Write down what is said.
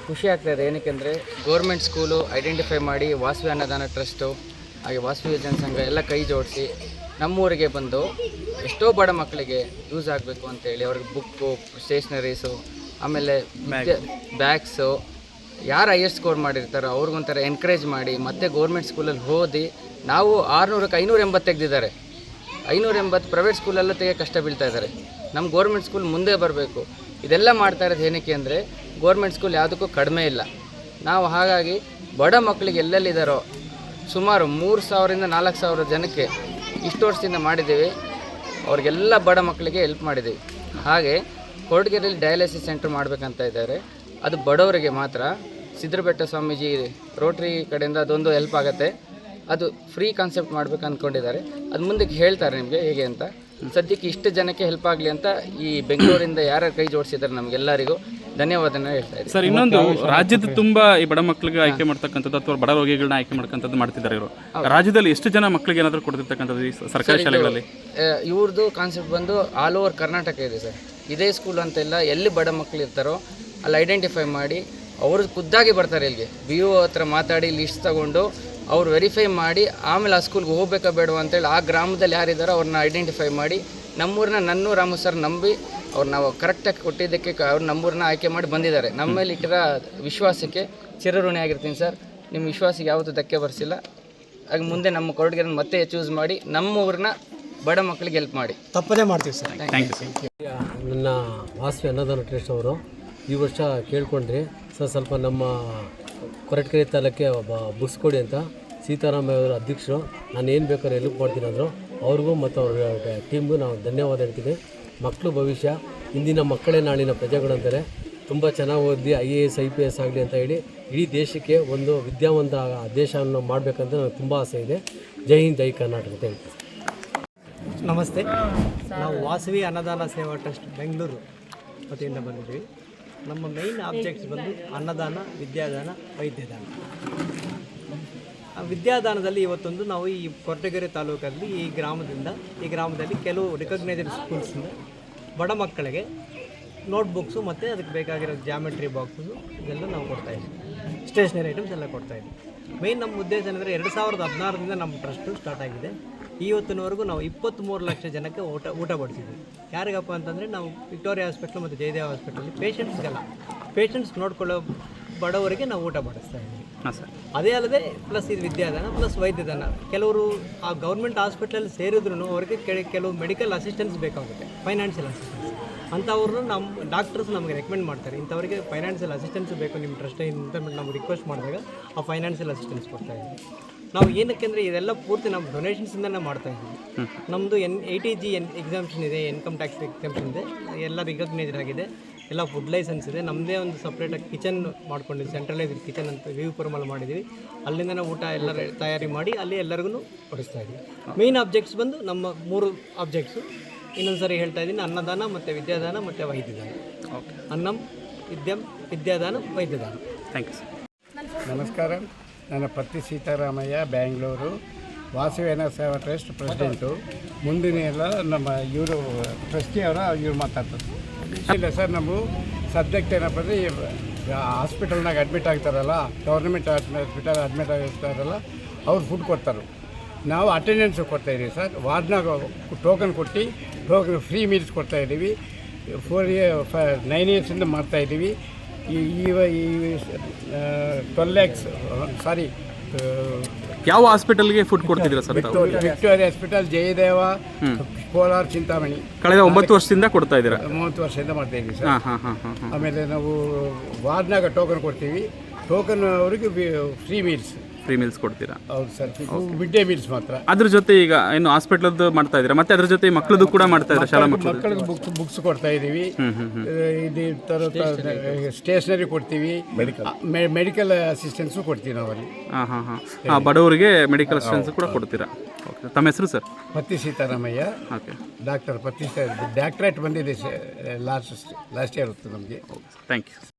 ಖುಷಿ ಆಗ್ತಾಯಿದೆ. ಏನಕ್ಕೆ ಅಂದರೆ ಗೋರ್ಮೆಂಟ್ ಸ್ಕೂಲು ಐಡೆಂಟಿಫೈ ಮಾಡಿ ವಾಸವಿ ಅನ್ನದಾನ ಟ್ರಸ್ಟು ಹಾಗೆ ವಾಸವಿ ಜನಸಂಘ ಎಲ್ಲ ಕೈ ಜೋಡಿಸಿ ನಮ್ಮೂರಿಗೆ ಬಂದು ಎಷ್ಟೋ ಬಡ ಮಕ್ಕಳಿಗೆ ಯೂಸ್ ಆಗಬೇಕು ಅಂತೇಳಿ ಅವ್ರಿಗೆ ಬುಕ್ಕು, ಸ್ಟೇಷ್ನರೀಸು, ಆಮೇಲೆ ಬ್ಯಾಗ್ಸು, ಯಾರು ಹೈಯೆಸ್ಟ್ ಸ್ಕೋರ್ ಮಾಡಿರ್ತಾರೋ ಅವ್ರಿಗೊಂಥರ ಎನ್ಕರೇಜ್ ಮಾಡಿ ಮತ್ತೆ ಗೋರ್ಮೆಂಟ್ ಸ್ಕೂಲಲ್ಲಿ ಓದಿ ನಾವು 600ಕ್ಕೆ 580 ತೆಗೆದಿದ್ದಾರೆ. 580 ಪ್ರೈವೇಟ್ ಸ್ಕೂಲಲ್ಲೂ ತೆಗೆ ಕಷ್ಟ ಬೀಳ್ತಾ ಇದ್ದಾರೆ. ನಮ್ಮ ಗೋರ್ಮೆಂಟ್ ಸ್ಕೂಲ್ ಮುಂದೆ ಬರಬೇಕು. ಇದೆಲ್ಲ ಮಾಡ್ತಾ ಇರೋದು ಏನಕ್ಕೆ ಅಂದರೆ ಗೋರ್ಮೆಂಟ್ ಸ್ಕೂಲ್ ಯಾವುದಕ್ಕೂ ಕಡಿಮೆ ಇಲ್ಲ. ನಾವು ಹಾಗಾಗಿ ಬಡ ಮಕ್ಕಳಿಗೆ ಎಲ್ಲೆಲ್ಲಿದ್ದಾರೋ ಸುಮಾರು 3000ರಿಂದ 4000 ಜನಕ್ಕೆ ಇಷ್ಟು ವರ್ಷದಿಂದ ಮಾಡಿದ್ದೀವಿ. ಅವ್ರಿಗೆಲ್ಲ ಬಡ ಮಕ್ಕಳಿಗೆ ಹೆಲ್ಪ್ ಮಾಡಿದ್ದೀವಿ. ಹಾಗೆ ಕೊರಟಗೆರೆಯಲ್ಲಿ ಡಯಾಲಿಸಿಸ್ ಸೆಂಟರ್ ಮಾಡಬೇಕಂತ ಇದ್ದಾರೆ. ಅದು ಬಡವರಿಗೆ ಮಾತ್ರ. ಸಿದ್ಧರಬೆಟ್ಟ ಸ್ವಾಮೀಜಿ ರೋಟ್ರಿ ಕಡೆಯಿಂದ ಅದೊಂದು ಹೆಲ್ಪ್ ಆಗುತ್ತೆ. ಅದು ಫ್ರೀ ಕಾನ್ಸೆಪ್ಟ್ ಮಾಡಬೇಕು ಅಂದ್ಕೊಂಡಿದ್ದಾರೆ. ಅದು ಮುಂದಕ್ಕೆ ಹೇಳ್ತಾರೆ ನಿಮಗೆ ಹೇಗೆ ಅಂತ. ಸದ್ಯಕ್ಕೆ ಇಷ್ಟು ಜನಕ್ಕೆ ಹೆಲ್ಪ್ ಆಗಲಿ ಅಂತ ಈ ಬೆಂಗಳೂರಿಂದ ಯಾರ್ಯಾರು ಕೈ ಜೋಡಿಸಿದ್ದಾರೆ ನಮಗೆಲ್ಲರಿಗೂ ಧನ್ಯವಾದನ ಹೇಳ್ತಾ ಇದ್ದೀನಿ ಸರ್. ಇನ್ನೊಂದು ರಾಜ್ಯದ ತುಂಬ ಈ ಬಡ ಮಕ್ಕಳಿಗೆ ಆಯ್ಕೆ ಮಾಡ್ತಕ್ಕಂಥದ್ದು ಅಥವಾ ಬಡ ರೋಗಿಗಳನ್ನ ಆಯ್ಕೆ ಮಾಡ್ತಕ್ಕಂಥದ್ದು ಮಾಡ್ತಿದ್ದಾರೆ ಇವರು. ರಾಜ್ಯದಲ್ಲಿ ಎಷ್ಟು ಜನ ಮಕ್ಕಳಿಗೆ ಏನಾದರೂ ಕೊಡ್ತಿರ್ತಕ್ಕಂಥದ್ದು ಈ ಸರ್ಕಾರಿ ಶಾಲೆಗಳಲ್ಲಿ? ಇವ್ರದ್ದು ಕಾನ್ಸೆಪ್ಟ್ ಬಂದು ಆಲ್ ಓವರ್ ಕರ್ನಾಟಕ ಇದೆ ಸರ್. ಇದೇ ಸ್ಕೂಲ್ ಅಂತೆಲ್ಲ ಎಲ್ಲಿ ಬಡ ಮಕ್ಕಳು ಇರ್ತಾರೋ ಅಲ್ಲಿ ಐಡೆಂಟಿಫೈ ಮಾಡಿ ಅವರು ಖುದ್ದಾಗಿ ಬರ್ತಾರೆ ಇಲ್ಲಿಗೆ. BO ಹತ್ರ ಮಾತಾಡಿ ಲಿಸ್ಟ್ ತಗೊಂಡು ಅವ್ರು ವೆರಿಫೈ ಮಾಡಿ ಆಮೇಲೆ ಆ ಸ್ಕೂಲ್ಗೆ ಹೋಗ್ಬೇಕಾ ಬೇಡವಾ ಅಂತೇಳಿ ಆ ಗ್ರಾಮದಲ್ಲಿ ಯಾರಿದ್ದಾರೋ ಅವ್ರನ್ನ ಐಡೆಂಟಿಫೈ ಮಾಡಿ ನಮ್ಮೂರನ್ನ ನನ್ನೂ ರಾಮು ಸರ್ ನಂಬಿ ಅವ್ರು ನಾವು ಕರೆಕ್ಟಾಗಿ ಕೊಟ್ಟಿದ್ದಕ್ಕೆ ಅವ್ರು ನಮ್ಮೂರನ್ನ ಆಯ್ಕೆ ಮಾಡಿ ಬಂದಿದ್ದಾರೆ. ನಮ್ಮ ಮೇಲೆ ಇಟ್ಟಿರೋ ವಿಶ್ವಾಸಕ್ಕೆ ಚಿರಋಣಿ ಆಗಿರ್ತೀನಿ ಸರ್. ನಿಮ್ಮ ವಿಶ್ವಾಸಕ್ಕೆ ಯಾವತ್ತೂ ಧಕ್ಕೆ ಬರೆಸಿಲ್ಲ. ಹಾಗೆ ಮುಂದೆ ನಮ್ಮ ಕೊರಟಗೆರೆನ ಮತ್ತೆ ಚೂಸ್ ಮಾಡಿ ನಮ್ಮ ಊರನ್ನ ಬಡ ಮಕ್ಕಳಿಗೆ ಹೆಲ್ಪ್ ಮಾಡಿ. ತಪ್ಪದೇ ಮಾಡ್ತೀವಿ ಸರ್. Thank you. ನನ್ನ ವಾಸವಿ ಅನ್ನದಾನ ಟ್ರಸ್ಟ್ ಅವರು ಈ ವರ್ಷ ಕೇಳ್ಕೊಂಡ್ರಿ ಸರ್ ಸ್ವಲ್ಪ ನಮ್ಮ ಕೊರಟಗೆರೆ ತಾಲೂಕಿಗೆ ಒಬ್ಬ ಬುಕ್ಸ್ ಕೊಡಿ ಅಂತ ಸೀತಾರಾಮಯ್ಯ ಅವರ ಅಧ್ಯಕ್ಷರು. ನಾನು ಏನು ಬೇಕಾದ್ರೂ ಹೆಲ್ಪ್ ಮಾಡ್ತೀನಿ ಅಂದರು. ಅವ್ರಿಗೂ ಮತ್ತು ಅವ್ರ ಟೀಮ್ಗೂ ನಾವು ಧನ್ಯವಾದ ಹೇಳ್ತೀವಿ. ಮಕ್ಕಳು ಭವಿಷ್ಯ, ಇಂದಿನ ಮಕ್ಕಳೇ ನಾಳಿನ ಪ್ರಜೆಗಳು ಅಂತಾರೆ. ತುಂಬ ಚೆನ್ನಾಗಿ ಓದಿ IAS IPS ಆಗಲಿ ಅಂತ ಹೇಳಿ ಇಡೀ ದೇಶಕ್ಕೆ ಒಂದು ವಿದ್ಯಾವಂತ ದೇಶವನ್ನು ಮಾಡಬೇಕಂತ ನನಗೆ ತುಂಬ ಆಸೆ ಇದೆ. ಜೈ ಹಿಂದ್, ಜೈ ಕರ್ನಾಟಕ. Thank you. ನಮಸ್ತೆ. ನಾವು ವಾಸವಿ ಅನ್ನದಾನ ಸೇವಾ ಟ್ರಸ್ಟ್ ಬೆಂಗಳೂರು ವತಿಯಿಂದ ಬಂದಿದ್ದೀವಿ. ನಮ್ಮ ಮೈನ್ ಆಬ್ಜೆಕ್ಟ್ಸ್ ಬಂದು ಅನ್ನದಾನ, ವಿದ್ಯಾದಾನ, ವೈದ್ಯದಾನ. ವಿದ್ಯಾದಾನದಲ್ಲಿ ಇವತ್ತೊಂದು ನಾವು ಈ ಕೊರಟಗೆರೆ ತಾಲೂಕಲ್ಲಿ ಈ ಗ್ರಾಮದಲ್ಲಿ ಕೆಲವು ರಿಕಗ್ನೈಸ್ಡ್ ಸ್ಕೂಲ್ಸಿಂದ ಬಡ ಮಕ್ಕಳಿಗೆ ನೋಟ್ಬುಕ್ಸು ಮತ್ತು ಅದಕ್ಕೆ ಬೇಕಾಗಿರೋ ಜಾಮೆಟ್ರಿ ಬಾಕ್ಸು ಇದೆಲ್ಲ ನಾವು ಕೊಡ್ತಾಯಿದ್ವಿ. ಸ್ಟೇಷ್ನರಿ ಐಟಮ್ಸ್ ಎಲ್ಲ ಕೊಡ್ತಾಯಿದ್ವಿ. ಮೈನ್ ನಮ್ಮ ಉದ್ದೇಶ ಏನಂದರೆ 2016ರಿಂದ ನಮ್ಮ ಟ್ರಸ್ಟು ಸ್ಟಾರ್ಟ್ ಆಗಿದೆ. ಇವತ್ತಿನವರೆಗೂ ನಾವು 23 ಲಕ್ಷ ಜನಕ್ಕೆ ಊಟ ಬಡಿಸಿದ್ವಿ. ಯಾರಿಗಪ್ಪ ಅಂತಂದರೆ ನಾವು ವಿಕ್ಟೋರಿಯಾ ಹಾಸ್ಪಿಟ್ಲು ಮತ್ತು ಜಯದೇವ ಹಾಸ್ಪಿಟಲಲ್ಲಿ ಪೇಷಂಟ್ಸ್ ನೋಡ್ಕೊಳ್ಳೋ ಬಡವರಿಗೆ ನಾವು ಊಟ ಬಡಿಸ್ತಾ ಇದ್ದೀವಿ. ಅದೇ ಅಲ್ಲದೆ ಪ್ಲಸ್ ಇದು ವಿದ್ಯಾದಾನ ಪ್ಲಸ್ ವೈದ್ಯದಾನ. ಕೆಲವರು ಆ ಗೌರ್ಮೆಂಟ್ ಹಾಸ್ಪಿಟ್ಲಲ್ಲಿ ಸೇರಿದ್ರು ಅವ್ರಿಗೆ ಕೆಲವು ಮೆಡಿಕಲ್ ಅಸಿಸ್ಟೆನ್ಸ್ ಬೇಕಾಗುತ್ತೆ, ಫೈನಾನ್ಷಿಯಲ್ ಅಸಿಸ್ಟೆನ್ಸ್. ಅಂಥವ್ರನ್ನ ನಮ್ಮ ಡಾಕ್ಟರ್ಸ್ ನಮಗೆ ರೆಕಮೆಂಡ್ ಮಾಡ್ತಾರೆ, ಇಂಥವ್ರಿಗೆ ಫೈನಾನ್ಷಿಯಲ್ ಅಸಿಸ್ಟೆನ್ಸ್ ಬೇಕು ನಿಮ್ಮ ಟ್ರಸ್ಟಿಂದ ನಾವು ರಿಕ್ವೆಸ್ಟ್ ಮಾಡಿದಾಗ ಆ ಫೈನಾನ್ಷಿಯಲ್ ಅಸಿಸ್ಟೆನ್ಸ್ ಕೊಡ್ತಾ ಇದ್ದೀವಿ. ನಾವು ಏನಕ್ಕೆ ಅಂದರೆ ಇದೆಲ್ಲ ಪೂರ್ತಿ ನಮ್ಮ ಡೊನೇಷನ್ಸಿಂದನೇ ಮಾಡ್ತಾಯಿದ್ದೀವಿ. ನಮ್ಮದು ATG ಎಕ್ಸಾಮ್ಷನ್ ಇದೆ, ಇನ್ಕಮ್ ಟ್ಯಾಕ್ಸ್ ಎಕ್ಸಾಮ್ಷನ್ ಇದೆ, ಎಲ್ಲ ರಿಕಗ್ನೈಸ್ಡ್ ಆಗಿದೆ, ಎಲ್ಲ ಫುಡ್ ಲೈಸೆನ್ಸ್ ಇದೆ. ನಮ್ಮದೇ ಒಂದು ಸಪ್ರೇಟಾಗಿ ಕಿಚನ್ ಮಾಡ್ಕೊಂಡಿದ್ದೀವಿ, ಸೆಂಟ್ರಲೈಸ್ಡ್ ಕಿಚನ್ ಅಂತ ವಿವಿಪುರಮಲ್ಲಿ ಮಾಡಿದ್ದೀವಿ. ಅಲ್ಲಿಂದನೇ ಊಟ ಎಲ್ಲ ತಯಾರಿ ಮಾಡಿ ಅಲ್ಲಿ ಎಲ್ಲರಿಗೂ ಬಡಿಸ್ತಾ ಇದ್ದೀವಿ. ಮೇಯ್ನ್ ಆಬ್ಜೆಕ್ಟ್ಸ್ ಬಂದು ನಮ್ಮ 3 ಆಬ್ಜೆಕ್ಟ್ಸು. ಇನ್ನೊಂದು ಸರಿ ಹೇಳ್ತಾ ಇದ್ದೀನಿ, ಅನ್ನದಾನ ಮತ್ತು ವಿದ್ಯಾದಾನ ಮತ್ತು ವೈದ್ಯದಾನ. ಅನ್ನಂ ವಿದ್ಯಾದಾನ ವೈದ್ಯದಾನ. Thank you sir. ನಮಸ್ಕಾರ. ನನ್ನ ಪತ್ನಿ ಸೀತಾರಾಮಯ್ಯ, ಬ್ಯಾಂಗ್ಳೂರು, ವಾಸವಿ ಅನ್ನ ಸೇವಾ ಟ್ರಸ್ಟ್ ಪ್ರೆಸಿಡೆಂಟು. ಮುಂದಿನ ಎಲ್ಲ ನಮ್ಮ ಇವರು ಟ್ರಸ್ಟಿಯವರ ಇವ್ರು ಮಾತಾಡ್ತಾರೆ. ಇಲ್ಲ ಸರ್, ನಾವು ಸಬ್ಜೆಕ್ಟ್ ಏನಪ್ಪ ಅಂದರೆ ಹಾಸ್ಪಿಟಲ್ನಾಗ ಅಡ್ಮಿಟ್ ಆಗ್ತಾರಲ್ಲ, ಗೌರ್ಮೆಂಟ್ ಹಾಸ್ಪಿಟಲ್ ಅಡ್ಮಿಟ್ ಆಗಿರ್ತಾರಲ್ಲ, ಅವ್ರು ಫುಡ್ ಕೊಡ್ತಾರೆ. ನಾವು ಅಟೆಂಡೆನ್ಸು ಕೊಡ್ತಾಯಿದ್ದೀವಿ ಸರ್. ವಾರ್ಡ್ನಾಗ ಟೋಕನ್ ಕೊಟ್ಟು ಫ್ರೀ ಮೀಲ್ಸ್ ಕೊಡ್ತಾಯಿದ್ದೀವಿ. 9 ಇಯರ್ಸಿಂದ ಮಾಡ್ತಾಯಿದ್ದೀವಿ. ಈ 12 lakhs ಸಾರಿ ಯಾವ ಹಾಸ್ಪಿಟಲ್ಗೆ ಫುಡ್ ಕೊಡ್ತಿದ್ದೀರಾ sir? Victoria hospital, Jayadeva, Kolar, Chintamani ಕಳೆದ 9 ವರ್ಷದಿಂದ ಕೊಡ್ತಾ ಇದ್ದೀರಾ? 30 ವರ್ಷದಿಂದ ಮಾಡ್ತಾ ಇದ್ದೀವಿ ಸರ್. ಆಮೇಲೆ ನಾವು ವಾರ್ಡ್ನಾಗ ಟೋಕನ್ ಕೊಡ್ತೀವಿ. ಟೋಕನ್ ಅವರಿಗೆ ಫ್ರೀ ಮೀಲ್ಸ್ ಕೊಡ್ತೀರಾ? ಹೌದು ಸರ್. ಮಿಡ್ ಡೇ ಮೀಲ್ಸ್ ಮಾತ್ರ. ಅದ್ರ ಜೊತೆ ಈಗ ಇನ್ನು ಹಾಸ್ಪಿಟಲ್ದು ಮಾಡ್ತಾ ಇದ್ದೀರಾ, ಮತ್ತೆ ಅದ್ರ ಜೊತೆ ಮಕ್ಕಳದು ಕೂಡ ಮಾಡ್ತಾ ಇದ್ದೀರಾ? ಶಾಲಾ ಮಕ್ಕಳಿಗೆ ಬುಕ್ಸ್ ಕೊಡ್ತಾ ಇದ್ದೀವಿ. ಇದು ಥರ ಸ್ಟೇಷನರಿ ಕೊಡ್ತೀವಿ. ಮೆಡಿಕಲ್ ಅಸಿಸ್ಟೆನ್ಸು ಕೊಡ್ತೀವಿ ನಾವಲ್ಲಿ. ಬಡವರಿಗೆ ಮೆಡಿಕಲ್ ಅಸಿಸ್ಟೆನ್ಸ್ ಕೂಡ ಕೊಡ್ತೀರಾ? ಓಕೆ. ತಮ್ಮ ಹೆಸರು ಸರ್? Patti Sitaramaiah. Okay. Doctor Patti doctorate ಬಂದಿದೆ ಲಾಸ್ಟ್ ಇಯರ್ ಹೊತ್ತು ನಮಗೆ. Thank you.